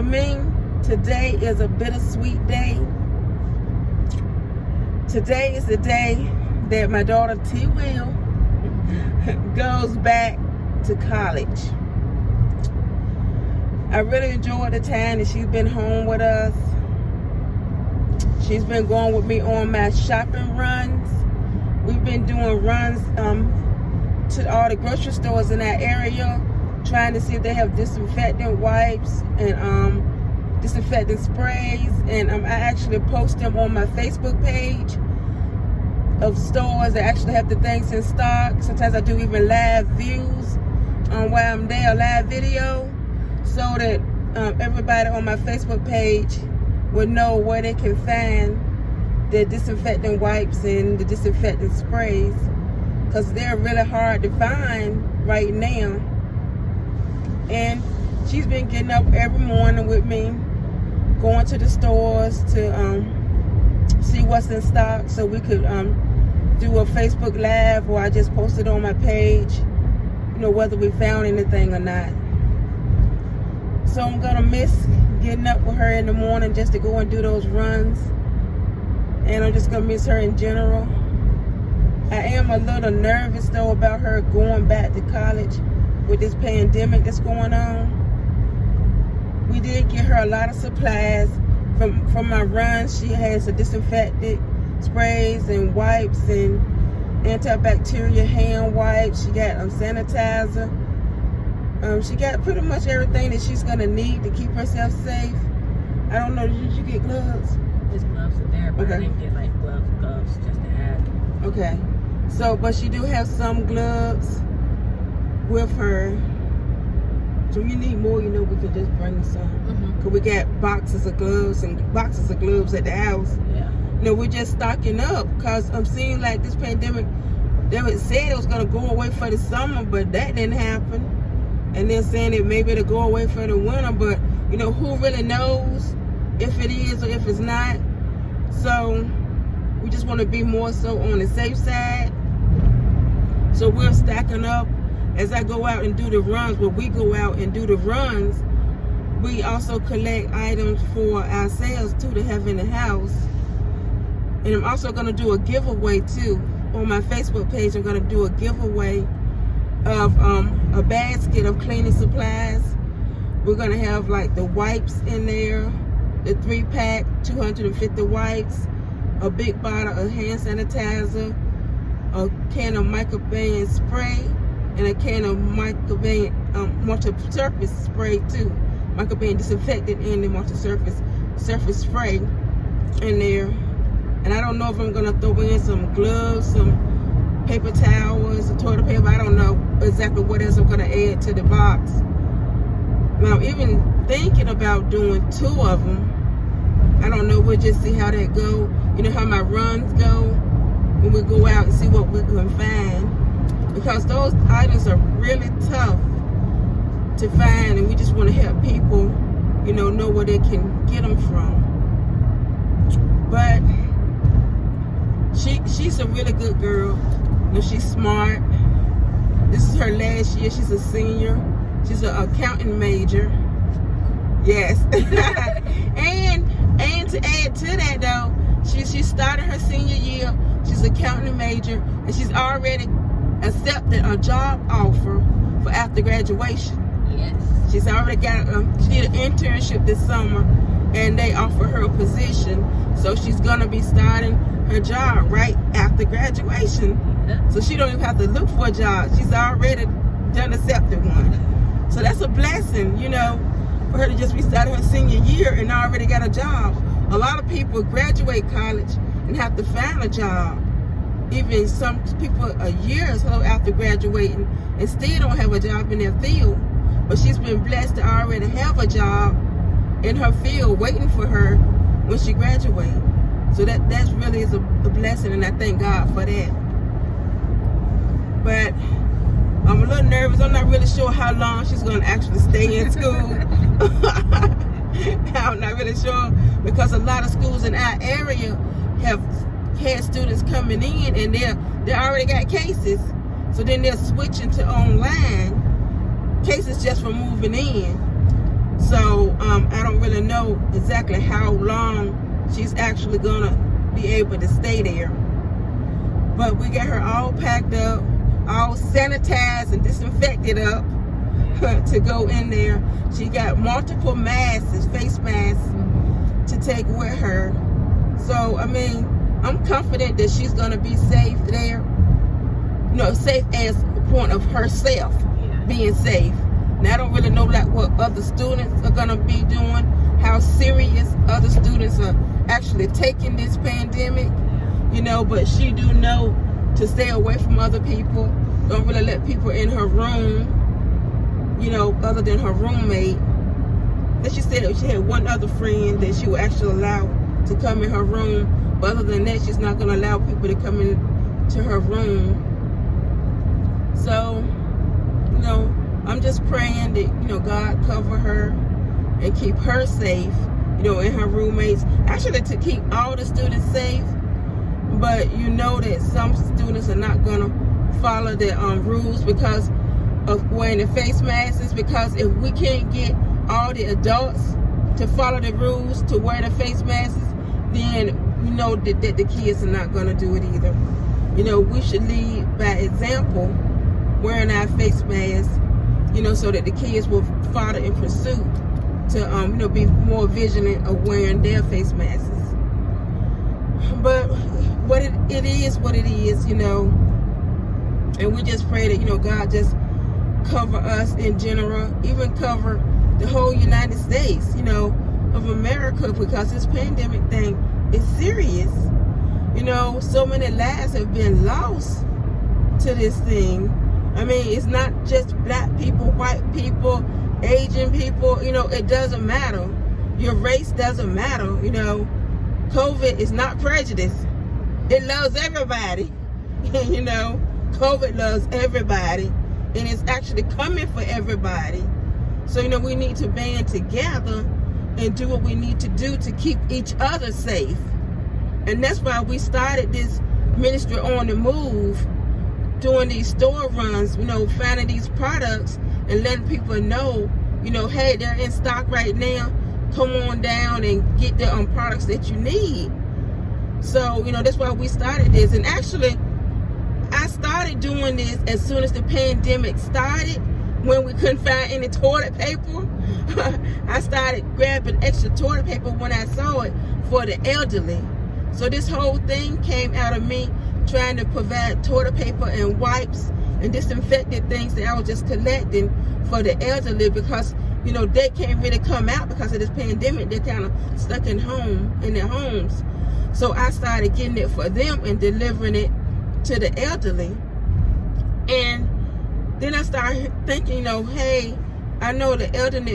me, today is a bittersweet day. Today is the day that my daughter T. Will goes back to college. I really enjoyed the time that she's been home with us. She's been going with me on my shopping runs. We've been doing runs to all the grocery stores in that area, trying to see if they have disinfectant wipes and disinfectant sprays. And I actually post them on my Facebook page of stores that actually have the things in stock. Sometimes I do even live views while I'm there, live video, so that everybody on my Facebook page will know where they can find the disinfectant wipes and the disinfectant sprays, because they're really hard to find right now. And she's been getting up every morning with me, going to the stores to see what's in stock, so we could do a Facebook Live, or I just post it on my page, you know, whether we found anything or not. So I'm gonna miss getting up with her in the morning just to go and do those runs, and I'm just gonna miss her in general. I am a little nervous though about her going back to college with this pandemic that's going on. We did get her a lot of supplies from my runs. She has a disinfectant sprays and wipes and antibacterial hand wipes. She got sanitizer. She got pretty much everything that she's gonna need to keep herself safe. I don't know, did you get gloves? There's gloves in there, but okay. I didn't get like gloves just to add. Okay, so but she do have some gloves with her. So if you need more, you know, we could just bring you some. Cause we got boxes of gloves and boxes of gloves at the house. Yeah. You know, we're just stocking up, cause I'm seeing like this pandemic. They said it was gonna go away for the summer, but that didn't happen. And they're saying that maybe it'll go away for the winter, but you know, who really knows if it is or if it's not. So we just want to be more so on the safe side. So we're stacking up. As I go out and do the runs, when we go out and do the runs, we also collect items for ourselves too to have in the house. And I'm also going to do a giveaway too. On my Facebook page, I'm going to do a giveaway of a basket of cleaning supplies. We're going to have like the wipes in there, the 3-pack, 250 wipes, a big bottle of hand sanitizer, a can of microbiome spray, and a can of microbiome multi-surface spray too. Microbiome disinfectant and the multi-surface spray in there. And I don't know if I'm gonna throw in some gloves, some paper towels, some toilet paper. I don't know exactly what else I'm gonna add to the box. Now I'm even thinking about doing 2 of them. I don't know, we'll just see how that go. You know how my runs go when we go out and see what we can find. Because those items are really tough to find, and we just want to help people, you know where they can get them from. But she's a really good girl. You know, she's smart. This is her last year. She's a senior. She's an accounting major. Yes. and to add to that though, she started her senior year. She's an accounting major, and she's already accepted a job offer for after graduation. Yes. She's already got she did an internship this summer, and they offered her a position, so she's gonna be starting her job right after graduation. Yeah. So she don't even have to look for a job. She's already done accepted one. So that's a blessing, you know, for her to just be starting her senior year and already got a job. A lot of people graduate college and have to find a job. Even some people a year or so after graduating and still don't have a job in their field. But she's been blessed to already have a job in her field waiting for her when she graduates. So that's really is a blessing, and I thank God for that. But I'm a little nervous. I'm not really sure how long she's going to actually stay in school. I'm not really sure, because a lot of schools in our area have had students coming in and they already got cases. So then they're switching to online cases just for moving in. So I don't really know exactly how long she's actually gonna be able to stay there. But we get her all packed up, all sanitized and disinfected up to go in there. She got multiple masks, face masks, to take with her. So, I mean, I'm confident that she's going to be safe there. You know, safe as a point of herself being safe. Now, I don't really know like what other students are going to be doing, how serious other students are actually taking this pandemic, you know, but she do know to stay away from other people. Don't really let people in her room, you know, other than her roommate. Then she said that she had one other friend that she would actually allow to come in her room. But other than that, she's not going to allow people to come into her room. So, you know, I'm just praying that, you know, God cover her and keep her safe, you know, and her roommates. Actually, to keep all the students safe. But you know that some students are not going to follow the rules because of wearing the face masks. Because if we can't get all the adults to follow the rules to wear the face masks, then you know that the kids are not going to do it either. You know, we should lead by example, wearing our face masks, you know, so that the kids will follow in pursuit to, you know, be more vigilant of wearing their face masks. But what it is, you know, and we just pray that, you know, God just cover us in general, even cover the whole United States, you know, of America, because this pandemic thing is serious. You know, so many lives have been lost to this thing. I mean, it's not just black people, white people, Asian people, you know, it doesn't matter. Your race doesn't matter, you know. COVID is not prejudice. It loves everybody. You know, COVID loves everybody. And it's actually coming for everybody. So, you know, we need to band together and do what we need to do to keep each other safe. And that's why we started this ministry on the move, doing these store runs, you know, finding these products and letting people know, you know, hey, they're in stock right now. Come on down and get the products that you need. So, you know, that's why we started this. And actually, I started doing this as soon as the pandemic started, when we couldn't find any toilet paper. I started grabbing extra toilet paper when I saw it for the elderly. So this whole thing came out of me trying to provide toilet paper and wipes and disinfectant things that I was just collecting for the elderly, because, you know, they can't really come out because of this pandemic. They're kind of stuck in their homes. So I started getting it for them and delivering it to the elderly. And then I started thinking, you know, hey, I know the elderly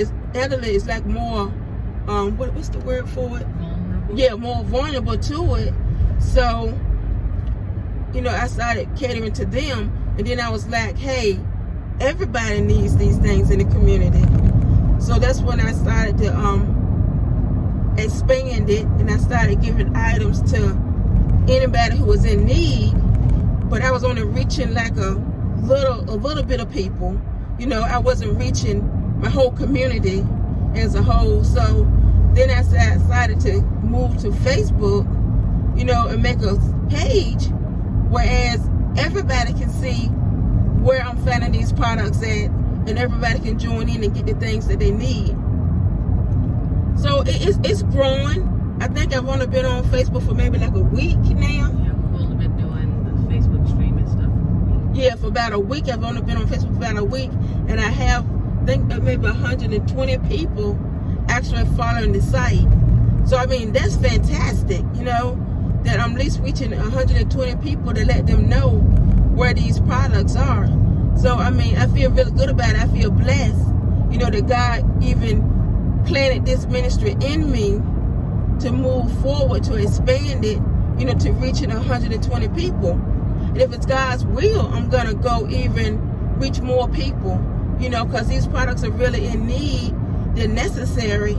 is like more, what's the word for it? Vulnerable. Yeah, more vulnerable to it. So, you know, I started catering to them. And then I was like, hey, everybody needs these things in the community. So that's when I started to expand it, and I started giving items to anybody who was in need. But I was only reaching like a little bit of people. You know, I wasn't reaching my whole community as a whole. So then I decided to move to Facebook, you know, and make a page, whereas everybody can see where I'm finding these products at, and everybody can join in and get the things that they need. So it's growing. I think I've only been on Facebook for maybe like a week now. Yeah, we've only been doing the Facebook streaming stuff. Yeah, for about a week. I've only been on Facebook for about a week, and I have, I think, maybe 120 people actually following the site. So I mean, that's fantastic, you know, that I'm at least reaching 120 people to let them know where these products are. So I mean, I feel really good about it. I feel blessed, you know, that God even planted this ministry in me to move forward, to expand it, you know, to reaching 120 people. And if it's God's will, I'm gonna go even reach more people, you know, because these products are really in need. They're necessary,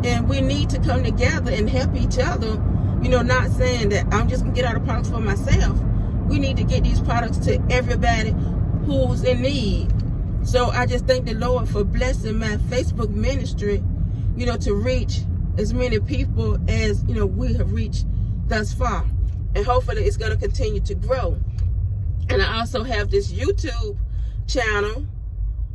and we need to come together and help each other. You know, not saying that I'm just gonna get all the products for myself. We need to get these products to everybody who's in need. So I just thank the Lord for blessing my Facebook ministry to reach as many people as, we have reached thus far. And hopefully it's going to continue to grow. And I also have this YouTube channel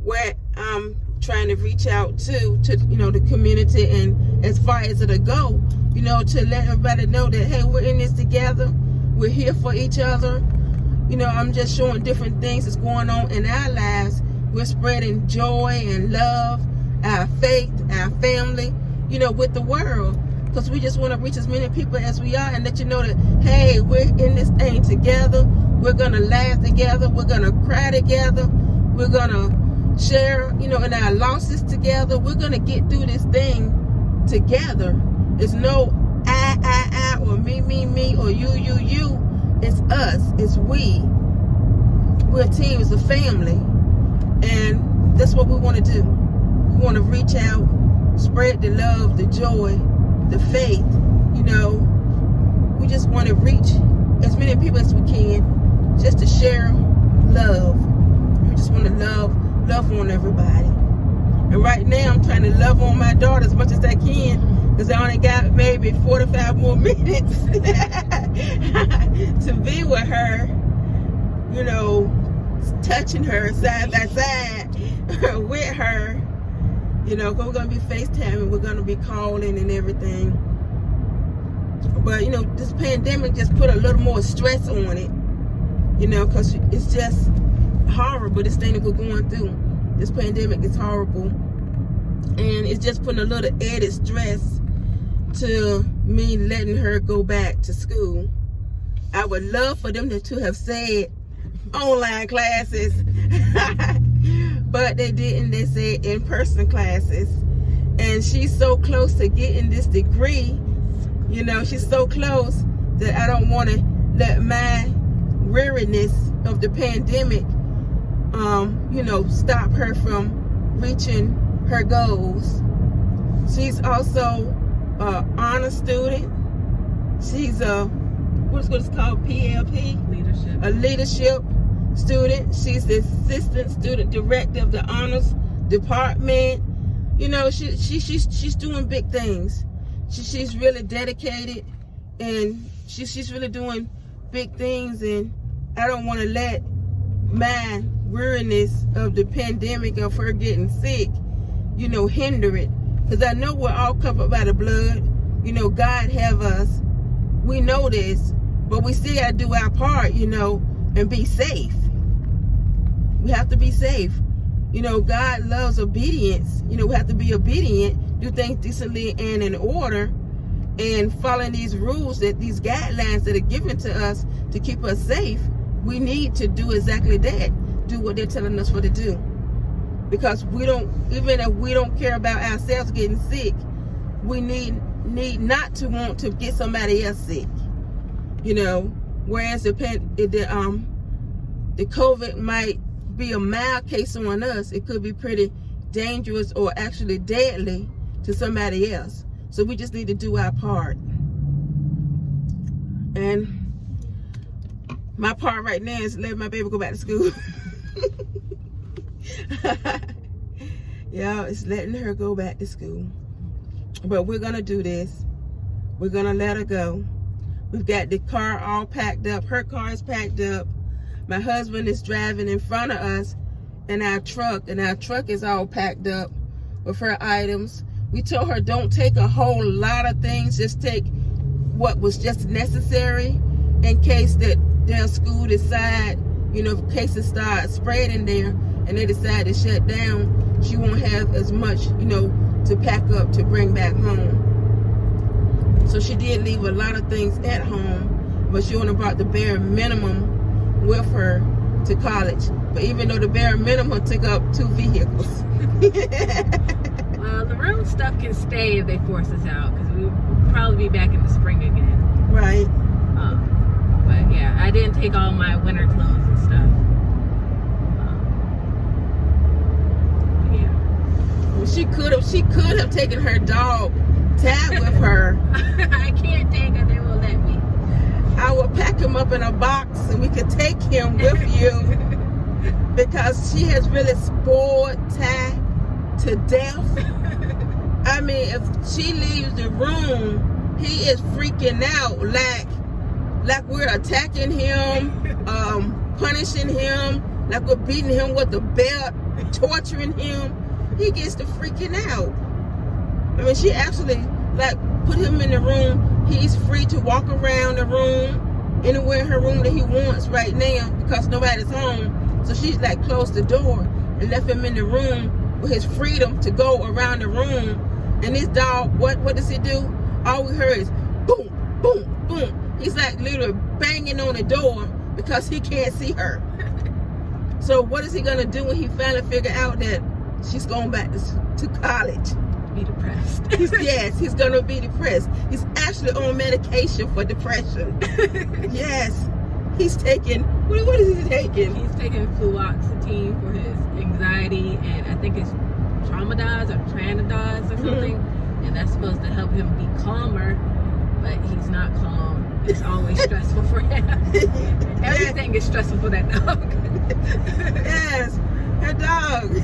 where I'm trying to reach out to the community, and as far as it'll go, to let everybody know that, hey, we're in this together. We're here for each other. I'm just showing different things that's going on in our lives. We're spreading joy and love, our faith, our family, with the world. Because we just want to reach as many people as we are and let you know that, hey, we're in this thing together. We're going to laugh together. We're going to cry together. We're going to share, in our losses together. We're going to get through this thing together. There's no I, or me, or you. It's us. It's we. We're a team. It's a family. And that's what we want to do. We want to reach out, spread the love, the joy, the faith. We just want to reach as many people as we can, just to share love. We just want to love on everybody. And right now I'm trying to love on my daughter as much as I can, because I only got maybe 45 more minutes to be with her, touching her side by side with her. We're going to be FaceTiming, we're going to be calling and everything. But, this pandemic just put a little more stress on it, because it's just horrible, this thing that we're going through. This pandemic is horrible. And it's just putting a little added stress to me letting her go back to school. I would love for them to have said online classes, but they didn't. They said in-person classes. And she's so close to getting this degree, she's so close that I don't want to let my weariness of the pandemic, stop her from reaching her goals. She's also an honor student. She's what's called PLP? Leadership. A leadership student. She's the assistant student director of the honors department. She's doing big things. She's really dedicated, and she's really doing big things. And I don't want to let my weariness of the pandemic, of her getting sick, hinder it. Because I know we're all covered by the blood. God have us. We know this, but we still gotta do our part, and be safe. We have to be safe. God loves obedience. We have to be obedient, do things decently and in order, and following these rules, these guidelines that are given to us to keep us safe. We need to do exactly that. Do what they're telling us to do. Because even if we don't care about ourselves getting sick, we need not to want to get somebody else sick. Whereas the COVID might be a mild case on us, it could be pretty dangerous or actually deadly to somebody else. So we just need to do our part. And my part right now is letting my baby go back to school. Yeah, it's letting her go back to school. But we're gonna do this. We're gonna let her go. We've got the car all packed up. Her car is packed up. My husband is driving in front of us in our truck, and our truck is all packed up with her items. We told her don't take a whole lot of things, just take what was just necessary in case that their school decide, if cases start spreading there and they decide to shut down, she won't have as much, to pack up to bring back home. So she did leave a lot of things at home, but she only brought the bare minimum with her to college. But even though the bare minimum took up 2 vehicles. Well, the room stuff can stay if they force us out, because we'll probably be back in the spring again. Right. But yeah, I didn't take all my winter clothes and stuff. Well, she could have taken her dog Tad with her. I can't take her, they won't let me. I will pack him up in a box and we could take him with you, because she has really spoiled Tad to death. I mean, if she leaves the room, he is freaking out, like we're attacking him, punishing him, like we're beating him with a belt, torturing him. He gets to freaking out. I mean, she actually like put him in the room. He's free to walk around the room, anywhere in her room that he wants right now because nobody's home. So she's like closed the door and left him in the room with his freedom to go around the room. And this dog, what does he do? All we heard is boom, boom, boom. He's like literally banging on the door because he can't see her. So what is he gonna do when he finally figure out that she's going back to college? Be depressed. Yes, he's gonna be depressed. He's actually on medication for depression. Yes, he's taking. What is he taking? He's taking fluoxetine for his anxiety, and I think it's tramadol or Tranadol or something, and that's supposed to help him be calmer. But he's not calm. It's always stressful for him. Everything is stressful for that dog. Yes, that dog.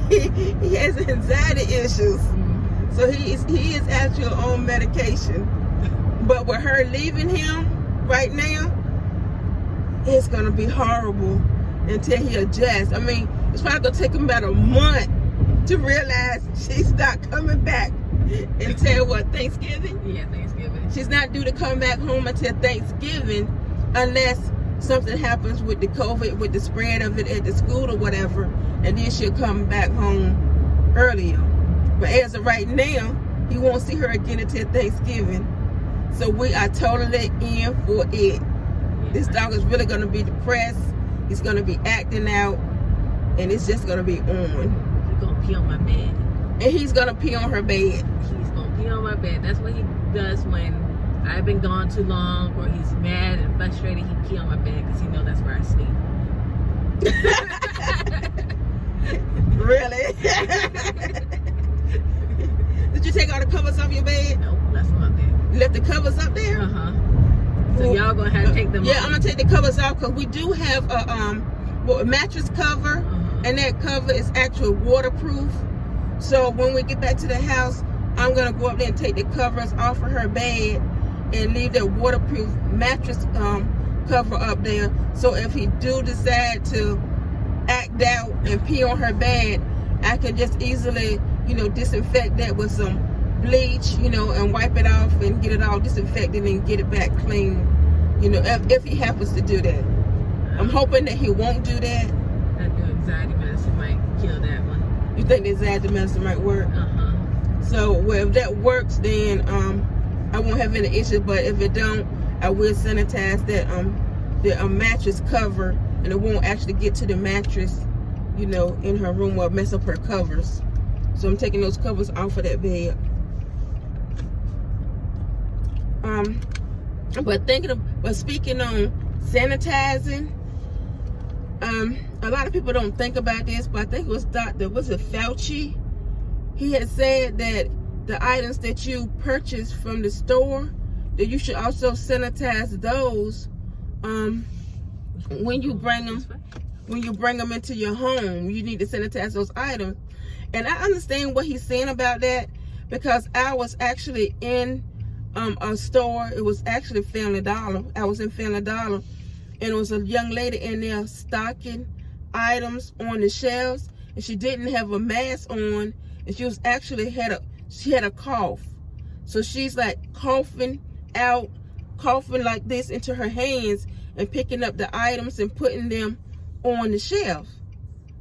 He has anxiety issues. So he is actually on medication. But with her leaving him right now, it's gonna be horrible until he adjusts. I mean, it's probably gonna take him about a month to realize she's not coming back until what, Thanksgiving? Yeah, Thanksgiving. She's not due to come back home until Thanksgiving unless something happens with the COVID, with the spread of it at the school or whatever, and then she'll come back home earlier. But as of right now, he won't see her again until Thanksgiving. So we are totally in for it. This dog is really going to be depressed. He's going to be acting out, and it's just going to be on. He's going to pee on my bed. And he's going to pee on her bed. He's going to pee on my bed. That's what he does when I've been gone too long or he's mad and frustrated. He pee on my bed because he knows that's where I sleep. Really? Did you take all the covers off your bed? Nope, left them up there. You left the covers up there? Uh-huh. So y'all gonna have to take them off? I'm gonna take the covers off because we do have a mattress cover, and that cover is actually waterproof. So when we get back to the house, I'm gonna go up there and take the covers off of her bed and leave that waterproof mattress cover up there. So if he do decide to act out and pee on her bed, I can just easily, disinfect that with some bleach, and wipe it off and get it all disinfected and get it back clean, if he happens to do that. I'm hoping that he won't do that. That new anxiety medicine might kill that one. You think the anxiety medicine might work? So if that works, then I won't have any issues. But if it don't, I will sanitize that the mattress cover, and it won't actually get to the mattress, in her room or mess up her covers. So I'm taking those covers off of that bed. But speaking on sanitizing, a lot of people don't think about this, but I think it was Fauci? He had said that the items that you purchase from the store, that you should also sanitize those when you bring them into your home. You need to sanitize those items. And I understand what he's saying about that, because I was actually in a store. It was actually Family Dollar. I was in Family Dollar, and it was a young lady in there stocking items on the shelves, and she didn't have a mask on, and she was actually had a cough. So she's like coughing like this into her hands and picking up the items and putting them on the shelf.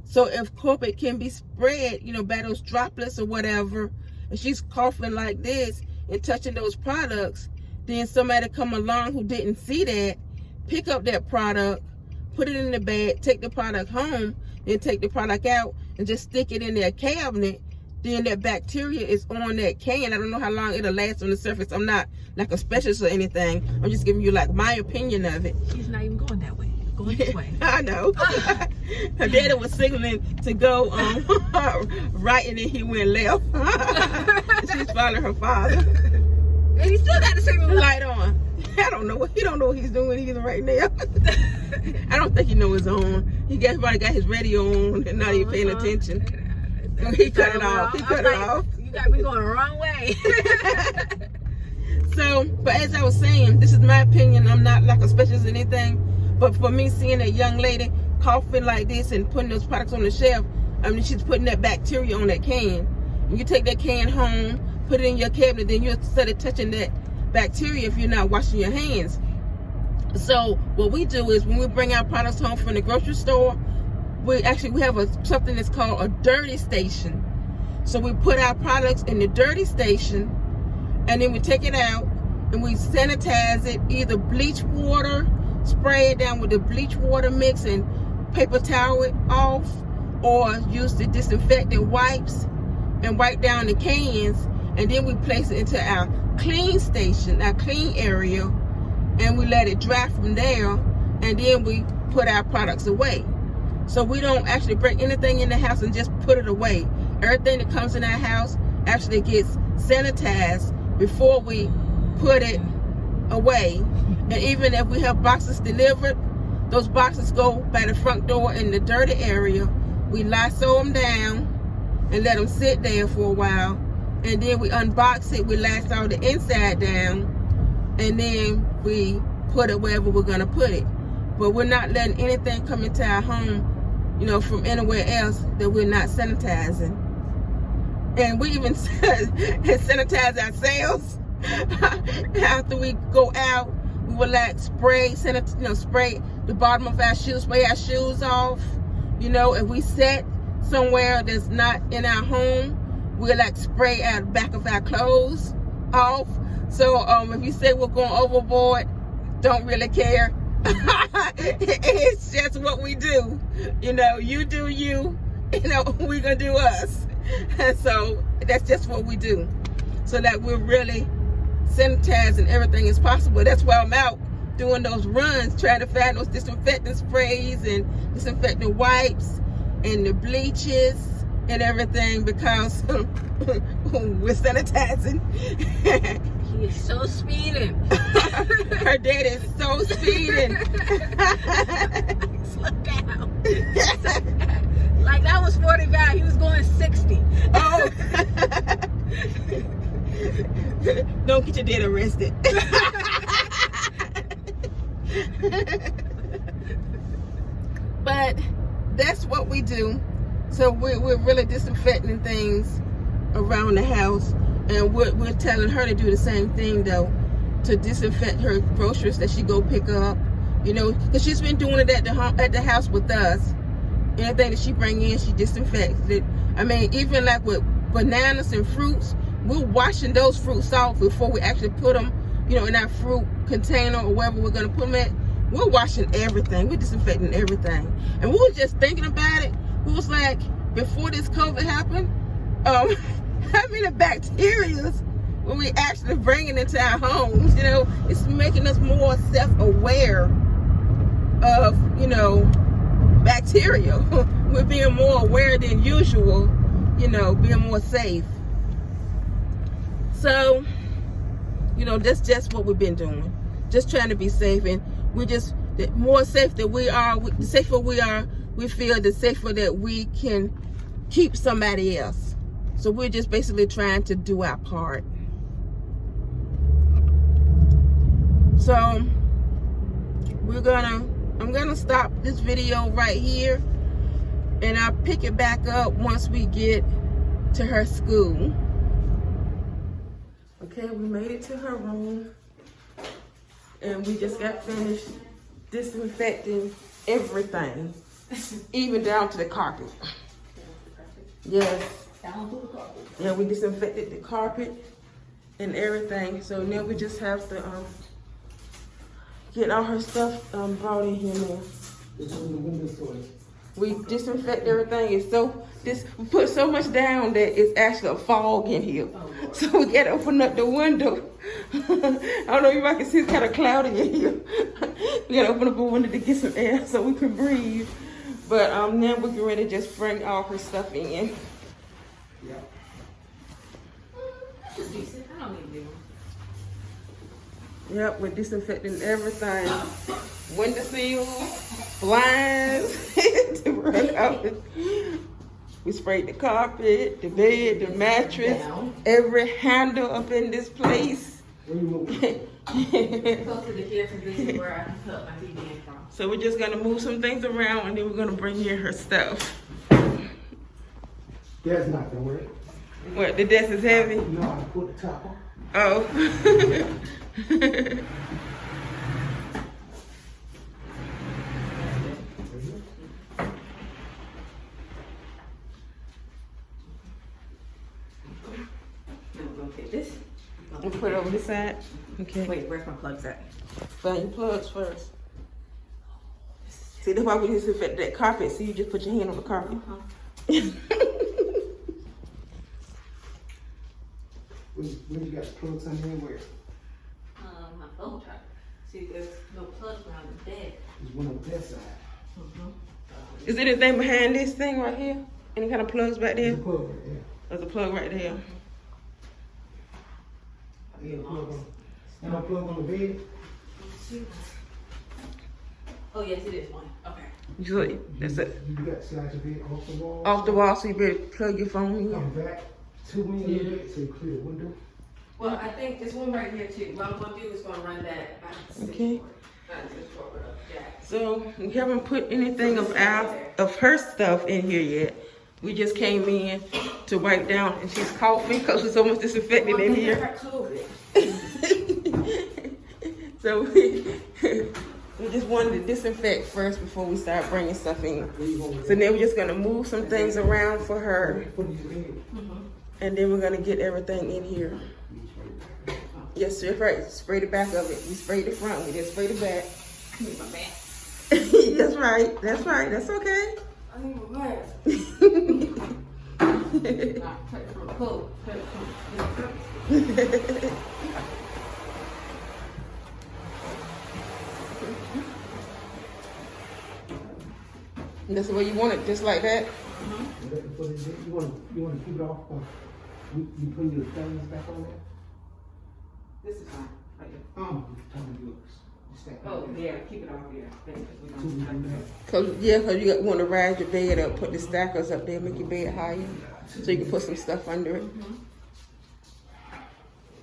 So if COVID can be spread, by those droplets or whatever, and she's coughing like this and touching those products, then somebody come along who didn't see that, pick up that product, put it in the bag, take the product home, then take the product out and just stick it in their cabinet, then that bacteria is on that can. I don't know how long it'll last on the surface. I'm not like a specialist or anything. I'm just giving you like my opinion of it. She's not even going that way. Going this way. I know. Her daddy was signaling to go right, and then he went left. She's following her father. And he still got the signal light on. I don't know. He don't know what he's doing either right now. I don't think he knows it's on. He probably got his radio on and not even paying attention. So he cut it off. He cut it off. You got me going the wrong way. So, but as I was saying, this is my opinion. I'm not like a specialist in anything. But for me, seeing a young lady coughing like this and putting those products on the shelf, I mean, she's putting that bacteria on that can. And you take that can home, put it in your cabinet, then you'll start touching that bacteria if you're not washing your hands. So what we do is when we bring our products home from the grocery store, we have something that's called a dirty station. So we put our products in the dirty station, and then we take it out and we sanitize it, either bleach water, spray it down with the bleach water mix and paper towel it off, or use the disinfectant wipes and wipe down the cans, and then we place it into our clean station, our clean area, and we let it dry from there, and then we put our products away. So we don't actually bring anything in the house and just put it away. Everything that comes in our house actually gets sanitized before we put it away. And even if we have boxes delivered, those boxes go by the front door in the dirty area. We Lysol them down and let them sit there for a while, and then we unbox it, we Lysol the inside down, and then we put it wherever we're gonna put it. But we're not letting anything come into our home, from anywhere else that we're not sanitizing. And we even sanitize oursells after we go out. We will spray the bottom of our shoes, spray our shoes off. If we set somewhere that's not in our home, we'll spray our back of our clothes off. So if you say we're going overboard, don't really care. It's just what we do. You do you. We're gonna do us. And so that's just what we do. So that we're really sanitizing everything as possible. That's why I'm out doing those runs, trying to find those disinfectant sprays and disinfectant wipes and the bleaches and everything, because we're sanitizing. He is so speeding. Her dad is so speeding. Slow down. Like that was 45. He was going 60. Oh. Don't get your dad arrested. But that's what we do. So we're really disinfecting things around the house, and we're telling her to do the same thing though, to disinfect her groceries that she go pick up, because she's been doing it at the house with us. Anything that she bring in, she disinfects it. I mean, even like with bananas and fruits, we're washing those fruits off before we actually put them, in our fruit container or wherever we're gonna put them at. We're washing everything. We're disinfecting everything. And we were just thinking about it. We was like, before this COVID happened, how many bacteria were we actually bringing into our homes? It's making us more self-aware of, bacteria. We're being more aware than usual, being more safe. So, that's just what we've been doing. Just trying to be safe. And the more safe that we are, the safer we are, we feel the safer that we can keep somebody else. So we're just basically trying to do our part. So I'm gonna stop this video right here, and I'll pick it back up once we get to her school. Okay, we made it to her room, and we just got finished disinfecting everything, even down to the carpet. Yes. Yeah, we disinfected the carpet and everything. So now we just have to get all her stuff brought in here now. We disinfect everything. We put so much down that it's actually a fog in here. So we gotta open up the window. I don't know if I can see, it's kind of cloudy in here. We gotta open up a window to get some air so we can breathe. But now we're getting ready to just bring all her stuff in. Yeah. That's decent. I don't need them. Yep, we're disinfecting everything. Window sills, blinds. We sprayed the carpet, the bed, the mattress, Down. every handle up in this place. Close to the here because this is where I can cut my TV in from. So we're just gonna move some things around and then we're gonna bring in her stuff. That's not gonna work. What, the desk is heavy? No, I put the top on. Oh. Then we're gonna take this. And put it over this side. Okay. Wait, where's my plugs at? Find your plugs first. See, that's why we disinfect that carpet. So you just put your hand on the carpet. When you got the plugs on there, where? My phone charger. See, there's no plugs around the bed. There's one on that side. Is there anything behind this thing right here? Any kind of plugs back there? There's a plug right there. There's a plug right there. Yeah, plug on. And I plug on the bed. Oh, yes, it is one. Okay. That's it. You got to slide your bed off the wall. Off the wall so you better plug your phone in. Come back 2 minutes later so you clear the window. Well, I think there's one right here too. What I'm gonna do is gonna run that. Okay. Jack. So we haven't put anything of her stuff in here yet. We just came in to wipe down and she's coughing because there's so much disinfectant in here. So we just wanted to disinfect first before we start bringing stuff in. So then we're just gonna move some things around for her. And then we're gonna get everything in here. Yes, sir, right. Spray the back of it. We sprayed the front, we didn't spray the back. I need my mask. That's right, that's right, that's okay. I need my mask. Nah, cut it from the cold. Cut it from the That's the way you want it, just like that. You want to keep it off? You put your things back on there? This is fine. Right here. Talking yours. Oh, yeah, keep it off here. Cause you want to rise your bed up, put the stackers up there, make your bed higher, so you can put some stuff under it.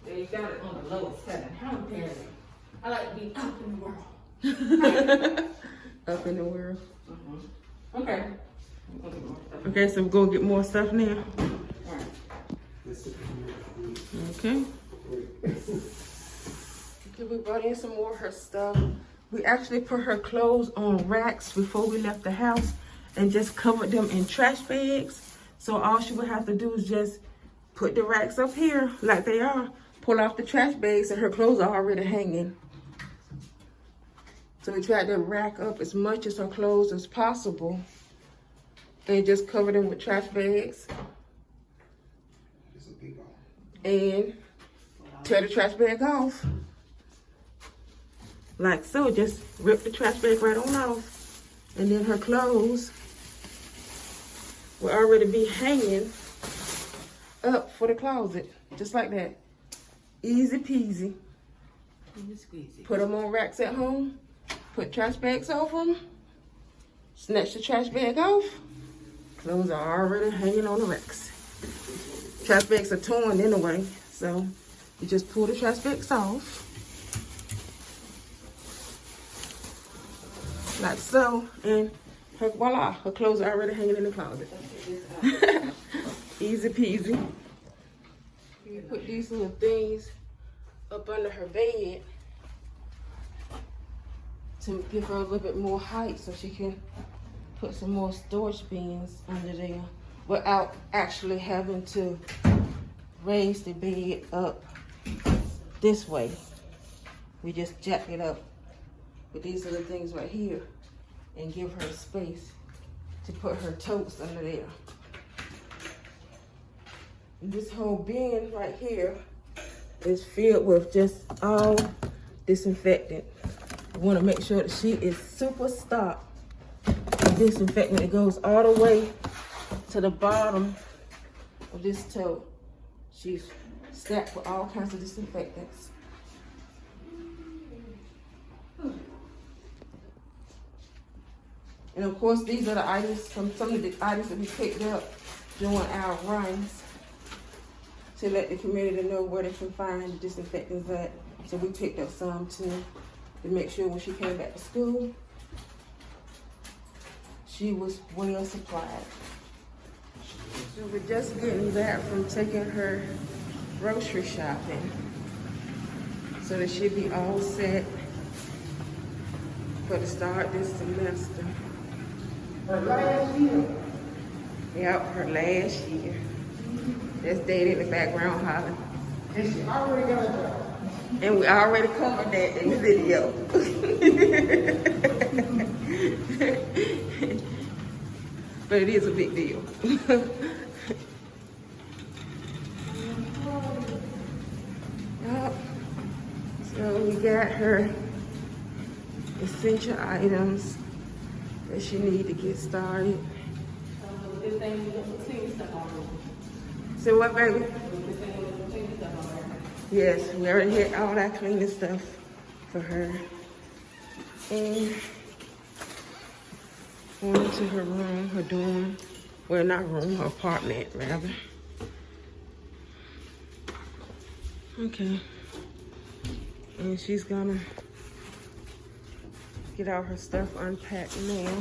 Yeah, you got it on the lowest setting. How embarrassing. I like to be up in the world. Up in the world. Okay. Okay, so we're gonna get more stuff now. Alright. Okay. Okay, we brought in some more of her stuff. We actually put her clothes on racks before we left the house and just covered them in trash bags. So all she would have to do is just put the racks up here like they are, pull off the trash bags, and her clothes are already hanging. So we tried to rack up as much as her clothes as possible and just cover them with trash bags. And tear the trash bag off. Like so, just rip the trash bag right on off. And then her clothes will already be hanging up for the closet. Just like that. Easy peasy. Put them on racks at home. Put trash bags over them. Snatch the trash bag off. Clothes are already hanging on the racks. Trash bags are torn anyway, so you just pull the trash bags off. Like so, and voila, her clothes are already hanging in the closet. Easy peasy. You put these little things up under her bed to give her a little bit more height so she can put some more storage bins under there without actually having to raise the bed up this way. We just jack it up with these little things right here and give her space to put her totes under there. And this whole bin right here is filled with just all disinfectant. We want to make sure that she is super stocked with disinfectant. It goes all the way to the bottom of this tote. She's stacked with all kinds of disinfectants. And of course, these are the items, some of the items that we picked up during our runs to let the community know where they can find the disinfectants at. So we picked up some too, to make sure when she came back to school, she was well supplied. So we're just getting back from taking her grocery shopping, so that she'll be all set for the start this semester. Her last year. Yep, her last year. That's Daddy in the background hollering. And she already got a job. And we already covered that in the video. But it is a big deal. Yep. So we got her essential items that she need to get started. Good thing we don't clean stuff already. So what, baby? Good thing we don't clean stuff already. Yes, we already had all that cleaning stuff for her. And going into her room, her dorm. Well, not room, her apartment, rather. Okay. And she's gonna get all her stuff unpacked now.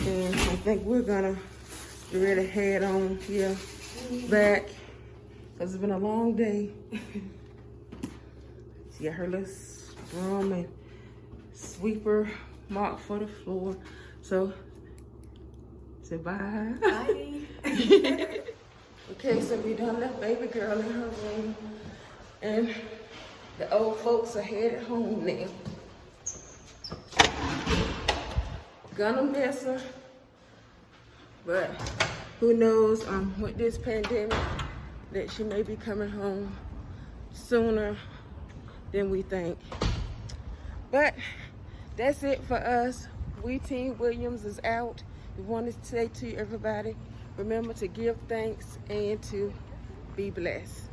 And I think we're gonna get ready to head on here back, because it's been a long day. She got her little broom and sweeper mop for the floor. So, say bye. Bye. Okay, so we done left baby girl in her room, and the old folks are headed home now. Gonna miss her, but who knows, with this pandemic, that she may be coming home sooner than we think. But that's it for us. We Team Williams is out. We want to say to everybody, remember to give thanks and to be blessed.